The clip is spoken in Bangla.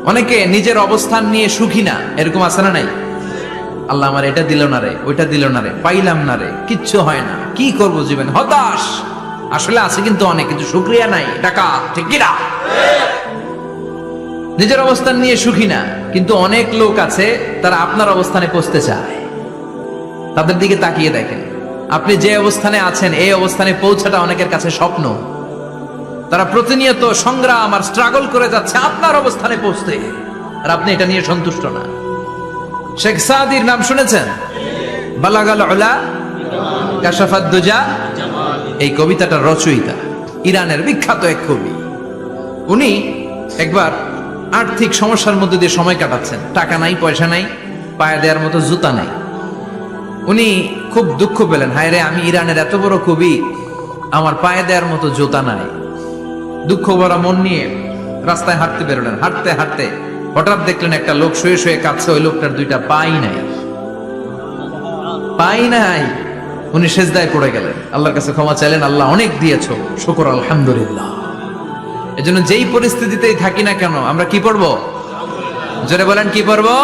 অনেকে নিজের অবস্থান নিয়ে সুখী না, এরকম আছে না নাই? আল্লাহ আমার এটা দিল না রে, ওইটা দিল না রে, পাইলাম না রে, কিচ্ছু হয় না, কি করব জীবন, হতাশ। আসলে আছে কিন্তু অনেক, কিন্তু শুকরিয়া নাই, টাকা ঠিক কিনা? নিজের অবস্থান নিয়ে সুখী না, কিন্তু অনেক লোক আছে তারা আপনার অবস্থানে পৌঁছতে চায়। তাদের দিকে তাকিয়ে দেখেন, আপনি যে অবস্থানে আছেন এই অবস্থানে পৌঁছাটা অনেকের কাছে স্বপ্ন। তারা প্রতিনিয়ত সংগ্রাম আর স্ট্রাগল করে যাচ্ছে আপনার অবস্থানে পৌঁছতে, আর আপনি এটা নিয়ে সন্তুষ্ট না। শেখ সাদির নাম শুনেছেন? বালাগাল উলা কাশাফাদ দুজা, এই কবিতাটার রচয়িতা ইরানের বিখ্যাত এক কবি। উনি একবার আর্থিক সমস্যার মধ্যে দিয়ে সময় কাটাচ্ছেন, টাকা নাই, পয়সা নাই, পায়ে দেওয়ার মতো জুতা নাই। উনি খুব দুঃখ পেলেন, হায় রে, আমি ইরানের এত বড় কবি, আমার পায়ে দেওয়ার মতো জুতা নাই। দুঃখ ভরা মন নিয়ে রাস্তায় হাঁটতে বেরোলেন। হাঁটতে হাঁটতে হঠাৎ দেখলেন একটা লোক শুয়ে শুয়ে কাঁদছে, ওই লোকটার দুইটা পাই নাই, পাই নাই। উনি সেজদায় পড়ে গেলেন, আল্লাহর কাছে ক্ষমা চাইলেন, আল্লাহ অনেক দিয়েছো, শুকর আলহামদুলিল্লাহ। এজন্য যেই পরিস্থিতিতেই থাকি না কেন আমরা কি পড়বো? জোরে বলেন, কি পড়বো?